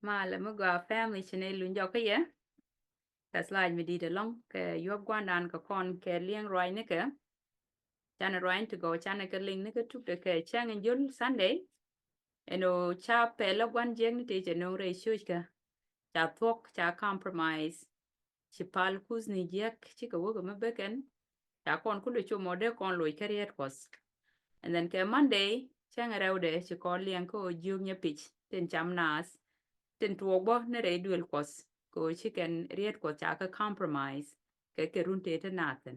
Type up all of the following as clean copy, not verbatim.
là mức family cho nên luôn cho cái gì cái slide mình đi được long cái yup quan đàn cái con cái liêng rồi nữa cái chana rồi to go chana cái link nữa cái chụp được cái trang in jul Sunday eno cha pela quan giang thì chỉ nó ratio cái cha thuốc cha compromise chỉ pal kuz ni giặc chỉ có cái mà beken cha con cũng được cho model con lôi career course and then cái Monday cha ngày đầu để chỉ có liêng có junior pitch tên chăm nas tin tuok bo ne re duel kos ko chicken riet ko cha ka compromise ke run te te naten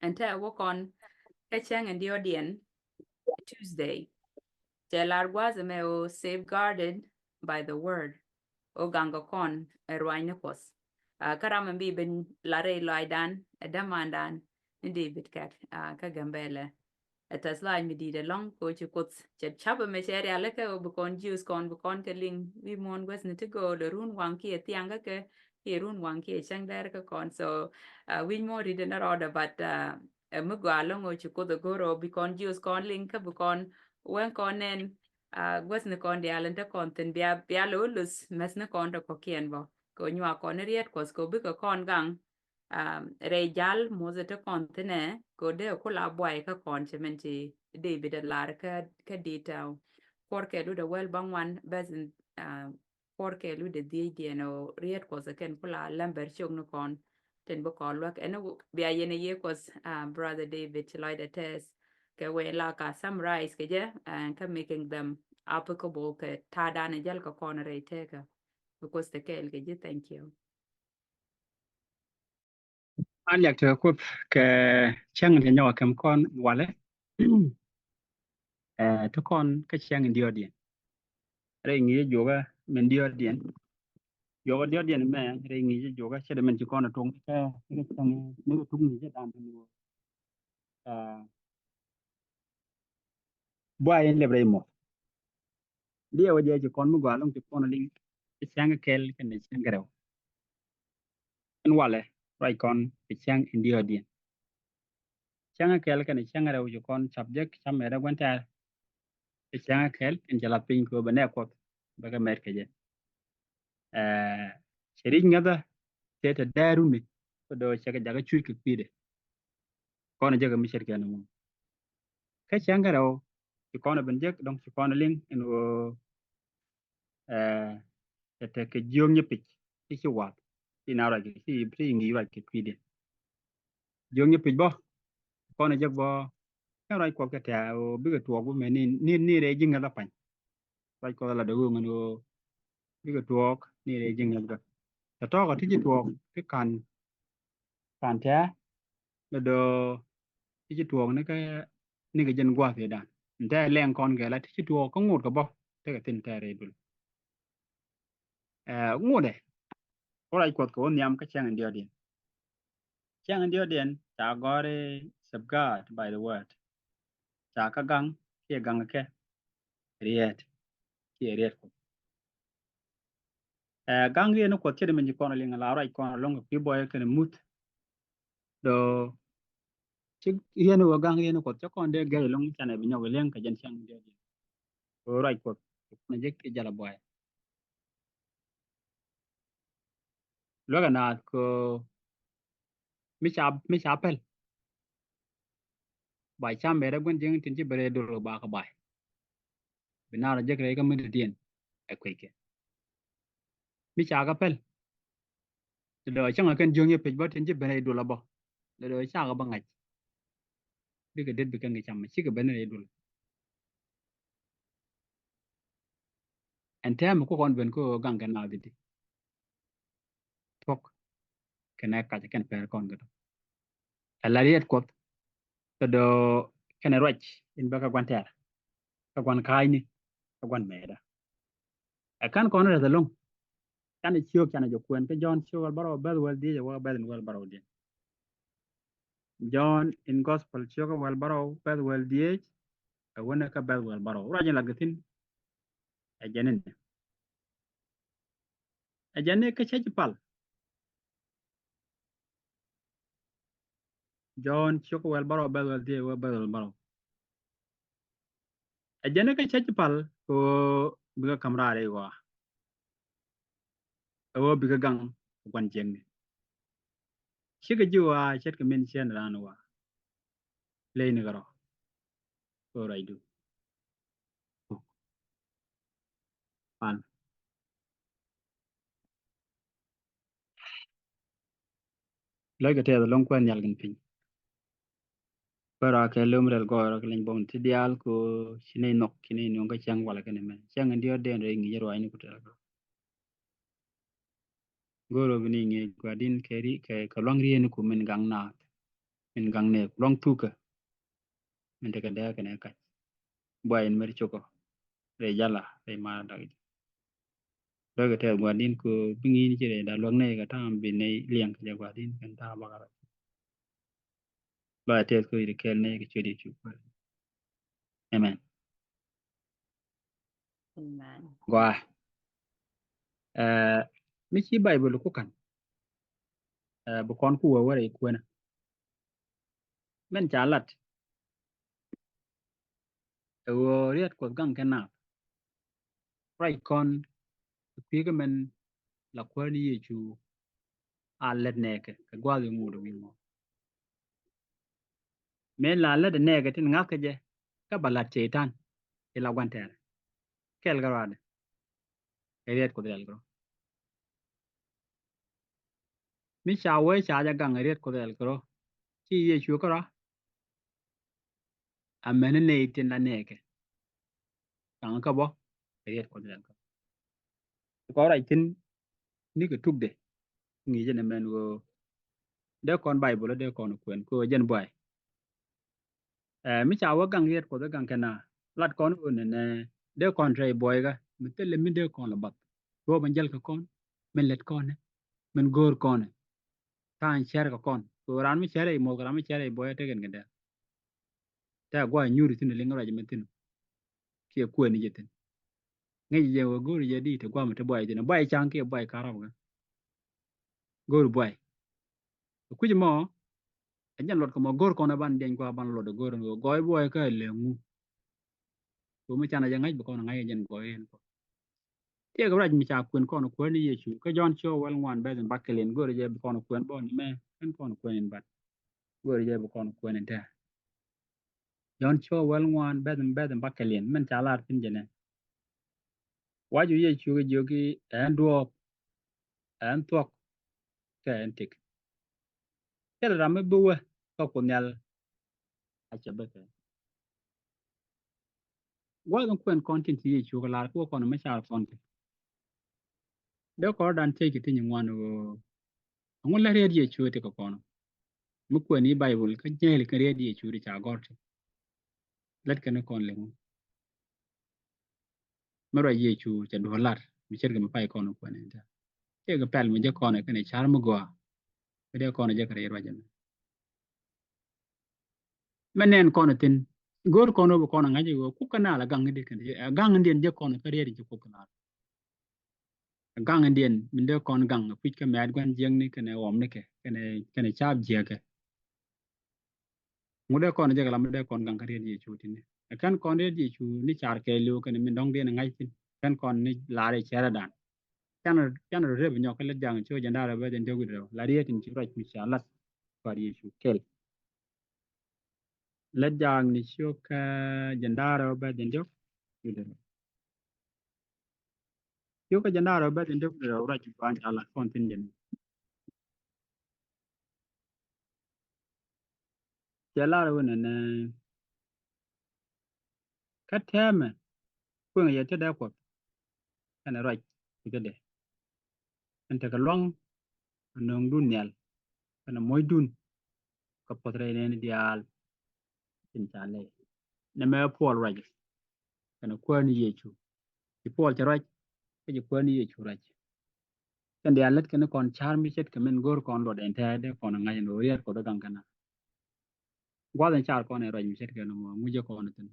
and ta work on ka chang and the audience Tuesday te lar was me o safeguarded by the word o ganga kon erwaine kos karam bi ben lare laidan damandan ni David kat ka gambele tas lai mi di de long ko chu kot che chaba me shere ale ka bu kon juice kon bu kon ke ling vi mon wes ne to go de run wang ki tiang ke ki run wang ki chang der ka kon so we more did not order but mu go along o chu ko de go ro bi kon juice kon ling ka bu kon wen kon nen wes ne kon de alen ta kon ten bia lo lus mes ne kon ko kien bo ko nywa kon riet ko sko bi ko kon gang re jal moze te kontine ko de ko la boy ka kon chementi David lar ka detail porque lu de wel bang wan bezin porque lu de die no riet ko se ken ko la lamber chog no kon ten bo kon lak eno bia yene ye ko brother David chloid the test ke we la ka summarize ke je and ka making them applicable ke ta dane jal ka kon re te ka because the kel ke je thank you anhอยากจะควบcáiช่างที่nhỏ cầm conว่าเลยทุกคนก็ช่างเดียวเดียนเรื่องนี้อยู่ก็มันเดียวเดียนอยู่ก็เดียวเดียนแม่เรื่องนี้อยู่ก็เชื่อมันจะก่อนตรงแค่นี่ก็ช่างนี่ก็ทุ่งนี้จะตามทางนู้นบ่ายเรียบร้อยหมดเดี๋ยววันเดียวจะก่อนเมื่อวานลงจะก่อนลิงจะช่างก็แค่กันในช่างก็เราอันว่าเลยไรก่อนจะช่างเดียวเดียนช่างก็แค่กันในช่างก็เราจะก่อน subject ช่างไม่ได้กวนใจจะช่างก็แค่เป็นจะรับเป็นก็เป็นแนวกดแบบก็ไม่ได้ sering ngada teta daruni do chaka jaga chui ke pide kono jaga mi shirke no ka changara o ki kono ben jek donc ki kono ling en o teta ke jiong nyepik ki chi wat ki nara ki si ngi wa ke pide jiong nyepik bo kono jek bo ka rai ko ka ta o bi ga tuwa bu me ni re jinga la pan rai ko la de wo ngano bi ga tuwa ni re jinga ga ta to ka ti ji tuwa ki kan ta doที่จะตัวนี่ก็นี่ก็ยันกว่าเสียดานแต่แรงก่อนแกแล้วที่จะตัวก็งูก็บอกแต่ก็ตินแต่เรดุลงูเด้เพราะอะไรกดก็วนยำก็เชียงอันเดียวเดียนเชียงอันเดียวเดียนจากก็ได้ safeguard by the word จากก็กังที่กังก็แค่เรียดที่เรียดกดกังเรียนกดเชื่อมันจะก่อนเรื่องอะไรอะไรก่อนลงกับพี่บอยกันมุดโดชิเรียนว่ากังเรียนกดจะก่อนเด็กเกลงจันทร์เป็นอย่างเรื่องกับยันเชียงอันเดียวเดียนอะไรกดมันจะกิจละบ่อยแล้วกันนะก็ไม่ชาเปิล bài cha mẹ đã quen tiếng tin chỉ bere đồ ba cái bài bên nào là chắc cái mình tiền ai quay kia mi cha cái pel rồi chẳng là cái dương như pej bớt tin chỉ bere đồ là bao rồi cha cái bằng ngày biết cái đến biết cái chăm chỉ cái bere đồ anh thấy mà có con bên có gang cái nào đi thuốc cái này cả cái per con cái đó là riết quật rồi cái này rồi in baka quan thế cái quan khai ni cái quan mẹ đó kan con là long kan chiêu kan jo kuen cái John chiêu baro bel wel di jo bel wel baro di John in gospel chiêu cái wel baro bel wel di wona ka bel wel baro rajin lagatin ajanin ajane ka chaji pal John chiêu cái wel baro bel wel di wa bel wel baro ajane ka chaji pal ko biga kamrare wa bi ka gang kwan jeng ni shi ka juwa shet ka men chen ran wa le ni garo ko rai du pan le ka te da long kwan yal gin pin para ke lum rel go ro len bom ti dial ko shine nok kine no ga chang wala kene men chang ndio den re ngi ro ai ni ku ta go ro ni ngi kwa din ke ri ke ka long ri ni ku men gang na men gang ne long tu ka men te ka da ka ne ka boy en mer choko re yala re ma da lo ka te gwa din ko bingi ni jere da long ne ka tam bi ne liang ka gwa din kan ta ba ga ba te ko ri ke ne ke chiri chu amen Amen. gwa mi chi bible ku kan bu kon ku wa re ku na men cha lat wo riat ko gang ka na right kon pi ga men la ko ni ye chu a let ne ke ka gwa ge mu do mi mo men la let ne ke tin nga ke je ka balat chetan ila gwan ter kel ga rade e riat ko del gro mi cha we cha ja gang riat ko del gro chi ye chu ko ra a men ne tin la ne ke gang ka bo riat ko del gro ko ra tin ni ke tuk de ngi je ne men go de kon bible de kon kwen ko jen boy mi cha wa gang riat ko de gang kana lat kon un ne de kon tre boy ga mi tele mi de kon la bat ro ban jel ka kon men let kon men gor kon tan cher ka kon ko ran mi chere mo ran mi chere boy te gen gede ta gwa nyuri tin le ngara je tin ke ko ni je tin ngi je wo gor je di te gwa mi te boy je na boy chang ke boy ka ra ga gor boy ku je mo ajan lot ko mo gor kon ban den gwa ban lo de gor ngo goy boy ka le ngu ko mi chana je ngai ko na ngai jen goy en ko te ga raj mi cha kun kon ko ni yechu ka jon cho wel ngwan be den bakelen gor je kon ko bon me en kon ko en bat gor je kon ko en ta Yon cho wel ngwan beden bakalian men chalar tin jene waju ye chu jogi en duok en tok ke en tik tel ram buwe ko kunyal a chabeke wa kwen content ye chu lar ko kono me char fon de ko dan take tin ngwan o ngun la red ye chu te ko kono mu kwen ni bible ka jeli ka red ye chu ri cha gorti let ke ne kon le mu mero ye chu cha dolar mi cher me pai kono kwen ta te ga pel mu je kono ke ne char mu go de kono je ka red wa menen kono tin gor kono bo kono ngaji go ku kana la gang de kan gang ndien je kono ka reri ku kana gang ndien min de kono gang pu ka me adwan jeng ni kana wom ne ke kana chab je ke mu de kono je kala mu de kono gang ka reri chu tin kan kono reri chu ni char ke lu kan min dong de na ngai tin kan kono ni la re chera dan kan re bi nyok le jang chu janda ra be den de gudro la re tin chi rach mi sha lat par ye chu kel le jang ni chu ka janda ra be den de gudro yo ka jandaro bet in duk da ura ki ban ala kontin jen jalara wona na ka teme ko ngi yete da ko ana raj ki de enta ka long nong dun nyal ana moy dun ka potre ne ni dial tin chale ne me pol raj ana ko ni yechu ki pol cha raj ka ji ko ni yechu raj kan dia let kan kon char mi set ka men gor kon lo den ta de kon ngai no yer ko da kan kana gwa den char kon ne raj mi set ka no mu je ko na tin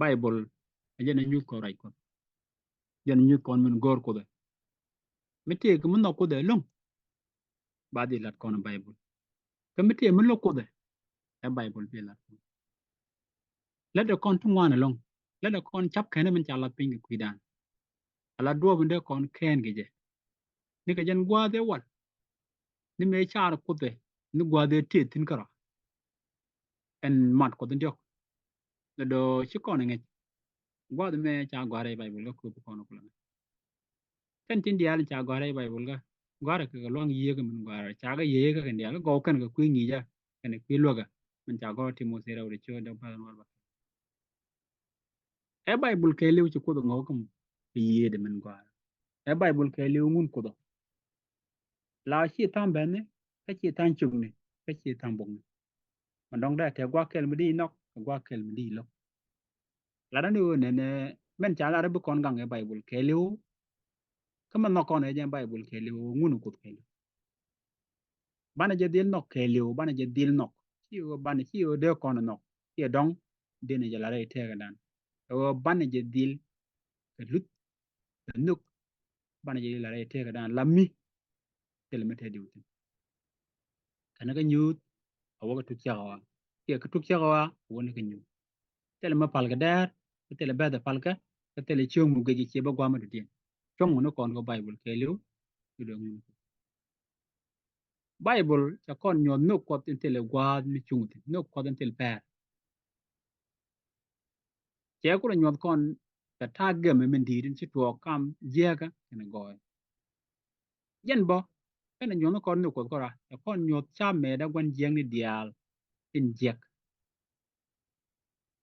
bible ajene nyu ko raj ko jen nyu kon men gor ko de mete ko mun no ko de long badi lat kon bible kamite mun lo ko de e bible bi lat la de kon tu wana long la de kon chap kene men chala ping ku dan ala do bende kon ken geje ni ka jan gwade wal ni me char kude ni gwade ti tin kara en mat ko den jok do chi kon nge gwade me cha gware bible ga ku ko no kula kan tin dia cha gware bible ga gware ka long ye ga min gware cha ga ye ga kan dia ga go kan ga ku ngi ja kan ku lo ga min cha go timote ra ri cho da ba no ba e bible ke lew ci ko do ngokam ye de min gware e bible ke lew ngun ko do la chi tam ben ne ka chi tan chung ne ka chi tam bong ne man dong da te gwa kel mi di nok gwa kel mi di lo la da nu ne ne men cha la bu kon gang e bible ke lew ka man nok kon e jen bible ke lew ngun ko ke lew bana je dil nok ke lew bana je dil nok chi o bana chi o de kon nok chi dong de ne je la re te ga dan o bana je dil ka lut ka nuk bana je la re te ga dan la mi tel me te diu kana ga nyut awoga tuk chagawa ke ka tuk chagawa woni ka nyut tel ma palga dar tel ba da palga tel chiong mu gaji che ba gwa ma dien chong no kon go bible ke lu do ngun bible cha kon nyot no ko tel gwa mi chung no ko tel pa che ko nyot kon ta ta ga me men di din chi to kam je ga kana go yen bo kana nyot kon no ko ra cha kon nyot cha me da gwan jeng ni dial tin jek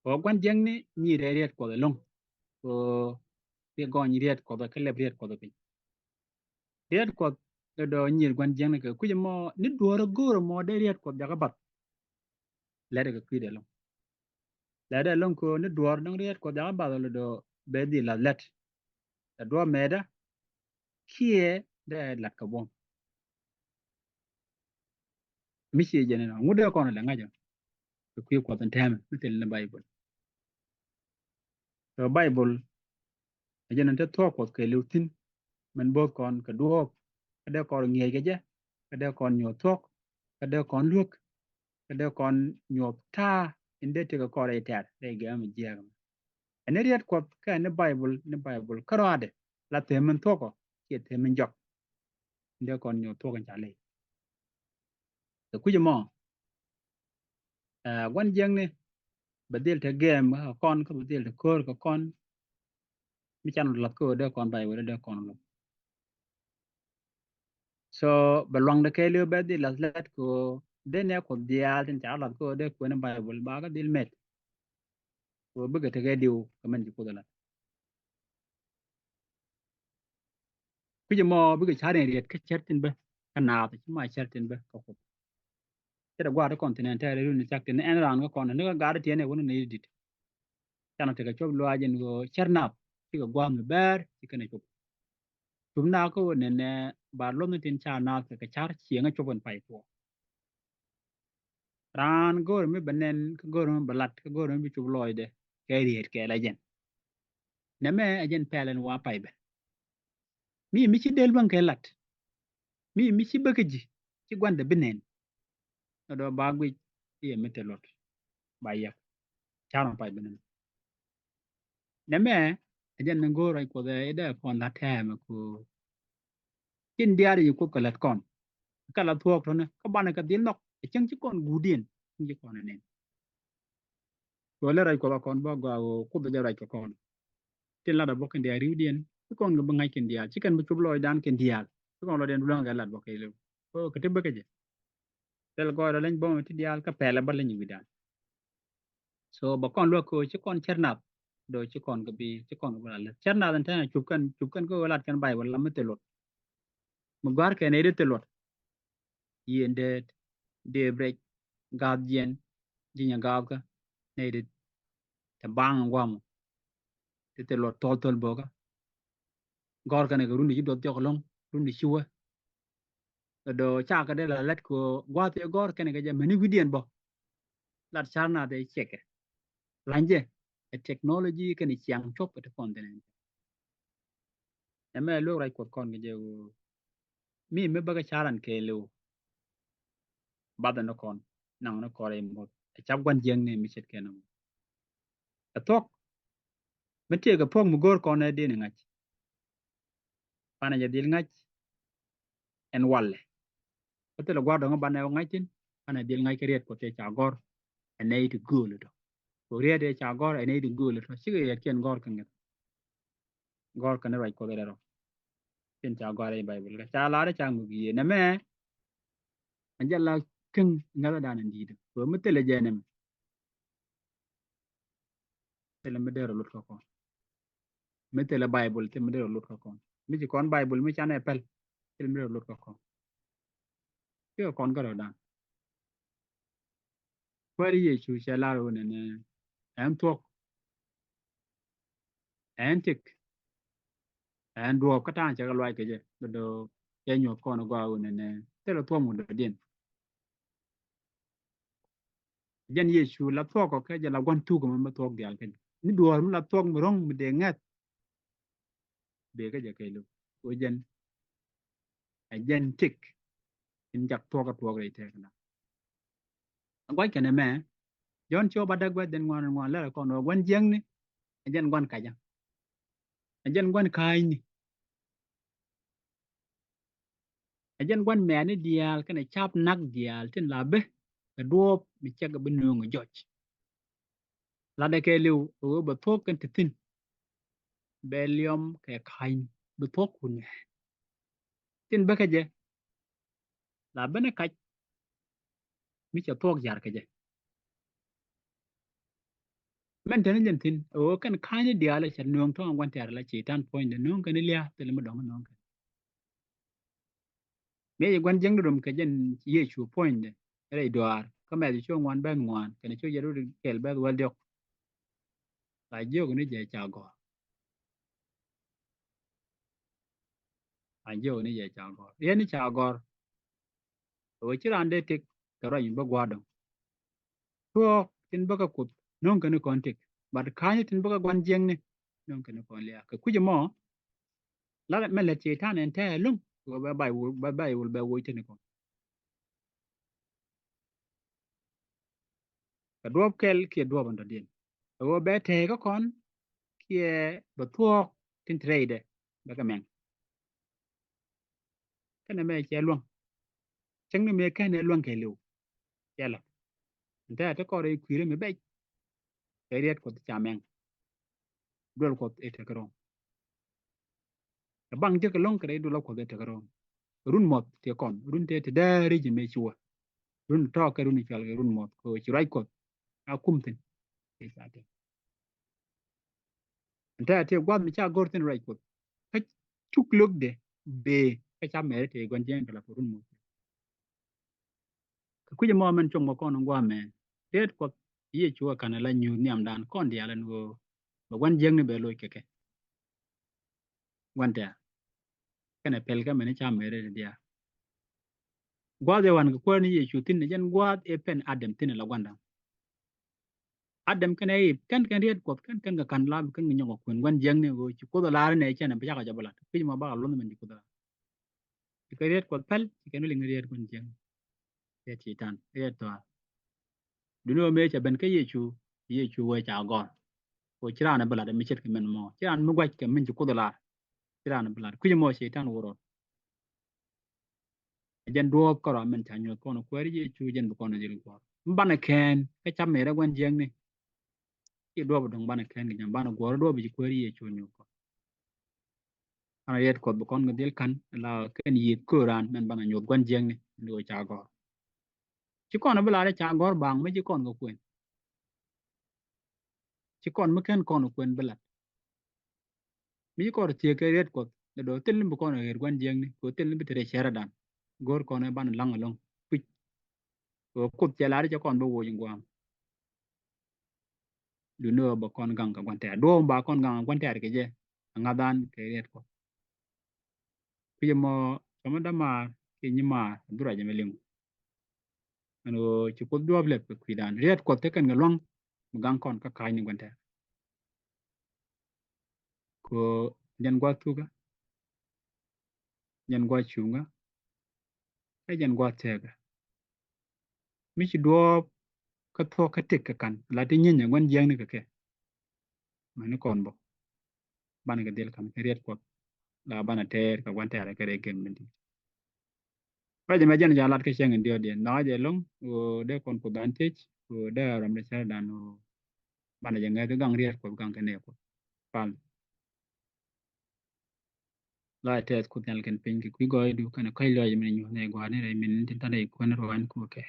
o gwan jeng ni re re ko da long ko pe go ni riet ko da kele riet ko da pin riet ko da do nyir gwan jeng ke ku mo ni duoro goro mo de riet ko da bat le de ku de long le de long ko ni duor dong riet ko da ba do do be di la let da do me da kie de lat ka bon mi ci jene no ngude ko na ngajo ku ko tan tame mitel na bible so bible jene te to ko ke lutin men bo kon ka duo ka de ko ngi ge je ka de kon nyo tok ka de kon luk kada kon nyop ta inde te ko re tar re ga mi je ene riat ko ka ne bible karade la te men to ko ke te men jok inde kon nyop to kan chale to ku mo wan jeng ne badil te game kon ko badil te kor ko kon mi chan lat ko de kon bible de kon lo so belong de ke le badil lat ko de ne ko dial tin cha lat ko de ko ne bible ba ga dil met ko buga te ga diu ko men ko da mo buga chare riet ka chertin ba kana ta ma chertin ba ko da gwa da continental ru ni chaktin en ran ko kon ne ga da tiene woni ne dit chana te ga chob lo ajen go chernap ti ga gwa me ber ti kana chob tum na ko ne ne ba lo ni tin cha na ka char chi nga chobon pai ko ran go me banen ko go me balat ko go me chob lo de ke riet ke la jen ne me ajen pelen wa pai be mi ci del ban ke lat mi ci bakaji ci gwanda binen do ba gwi ye metelot ba ya charon pai benen neme ajen ngo rai ko da ida kon la tem ko kin diari ko kalat kon kala thuok to ne ko bana ka dil nok chen chi kon gudien chi kon ne ko le rai ko kon ba ga ko da rai ko kon tin la da bo kin diari dien chi kon ga bangai kin dial chi kan bu chub loy dan kin dial chi kon lo den du ga lat bo kai le ko ka tebbe ke je tel go da len bo ti dial ka pele ba len wi dan so ba kon lo ko chi kon chernap do chi kon ga bi chi kon ga la chernap dan ta chub kan ko lat kan bai wala metelot mo gar ke ne de telot yende de break gab jen jinya gab ka ne de ta bang wam te lo tol boga gor ka ne ga rundi do tyo long rundi shuwa do cha ka de la let ko gwa te gor ka ne ga ja mani widien bo lat charna de cheke lanje a technology ka ni chiang chop te continent eme lo rai ko kon ga je mi me baga charan ke lo bada no kon nang no kore mo chap gwan jeng ne mi chet kenam a tok mete ga pong mu gor kon ne de ngach pana ja dil ngach en walle ko lo gwardo ngaba na ngaitin ana dil ngai kariet ko te chagor anei to gulu do ko riede chagor anei to gulu to sige yet ken gor kan gor kan rai ko dero ken chagor ai bible ka chala re changu gi ne me anjala ken ngala dan ndido ko mutele jenem tele medero lut ko metele bible te medero lut ko mi ji kon bible mi chane pel tele medero lut ko ke kon garo dan kwari ye chu chala ro ne am tok antik and do ka tan cha lwa ke je do ye nyo ko no gwa ne te lo to mu do din jen ye chu la to ko ke je la gon tu ko ma to gyal ke ni do mu la to mu rong mu de ngat be ke je ke lu o jen a jen tik in jak to ka to re te na gwa ke ne me jon cho ba da gwa den ngwan la ko no gwan jeng ni a jen gwan ka ja a jen gwan kai ni a jen gwan me ni dial ke ne chap nak dial tin la be ka do mi che ga bin no joj la de ke lu o ba to kan tin belium ke kain be to kun tin ba ke je la bene ka mi cha to jar ke je men tan jen tin o kan kain dia la cha nuong to ngwan ter la chi tan point de nuong kan lia te le ma dong nuong kan me ye gwan jeng dum ke jen ye chu point de re doar ka me chu ngwan ben ngwan kan chu ye ru kel ba wal dok la je ko ni je cha go a je ko ni je cha go ye ni cha go o chi ran de tik ka ra yin ba gwa dong to tin ba ka kut nuong kan kon tik but kain tin ba ka gwan jeng ni nuong kan kon lia ka ku je mo la men le chi tan en te lung ko ba bai wul ba wo tin ko ka duob kel kia duob ando din wo be te ko kon kia ba tuok tin trade ba ka men kana me che luang chang ne me ka ne luang ke lu ya la nta ta ko re kwire me be ke riet ko cha men dol ko e te kro bang je ka long kre do ko te kro run mot te kon run te da ri je me chuwa run to ka run chal run mot ko chi rai ko a kum tin e sa te nta te gwa mi cha gor tin rai ko ka chuk lok de be ka cha me te gon jen la run mot kuja mo men chong mo kon ngwa me tet ko ye chua kana la nyu niam dan kon dia lan go ba wan jeng ne be lo keke wan ta kana pel ka men cha mere dia gwa de wan ko ni ye chu tin ne jen gwa e pen adem tin la gwanda adem kana e kan riet ko kan ga kan la kan ngi ngo kun wan jeng ne go chu ko la ne cha ne ba ka jabala kuja mo ba lo men di ko da ka riet ko pel ka no ling riet kun jeng ye ti tan riet to du no me cha ben ka ye chu we cha go ko chira na bala da mi chet ka men mo chira na mu gwa ka min chu ko la kiran blood kuji mo shaitan woro jen duop koro men chanyo kono kweri je chu jen bu kono jil ko mbana ken ka cham mere gwan jeng ni ki duop dong bana ken gi bana goro duop ji kweri je chu nyu ko ana yet ko bu kon ngadil kan la ken yit kuran men bana nyu gwan jeng ni ndo cha go chi kono bula re cha gor bang me ji kon go kwen chi kon me ken kono kwen bula mi ko tie ke ret ko do tel bu kono er gwan jeng ni ko tel bi tere sheradan gor kono bana lang long ko kup chelare cha kon bo wo jingwam du no ba kon gang ka kwante do ba kon gang kwante ar keje ngadan ke ret ko kuje mo sama dama ke nyima dura je melim ano ci ko do ble ko kwidan ret ko te kan ngalong gang kon ka kay ni kwante ko jen gwa tuga jen gwa chunga e jen gwa tega mi ci do ka to ka tek ka kan la te nyenya gwan jeng ni ka ke mani kon bo ban ga del kan ret ko la bana ter ka kwante ar ke re gen mendi ba je ma jan ja lat ke chen ndio de na je long o de kon ko vantage o de ram de sa dan o bana je ngai gang riat ko gang kene ko pal la te ku tel ken pin ki ku go du kana kai lo je min nyu ne gwa ne re min tin ta dai ko na ro an ko ke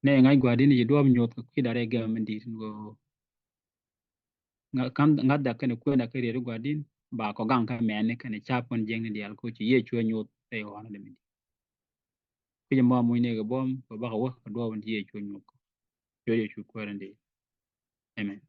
ne ngai gwa din je do am nyot ko ki dare ga min di go kam ngada kene ku na ke re gwa din ba ko gang ka me ne kene cha pon jeng ne dial ko chi ye chue nyot e wa na de min ki je mo mu ne ga bom ko ba ko wa do won ye chue nyot ko ye chue ko ran de amen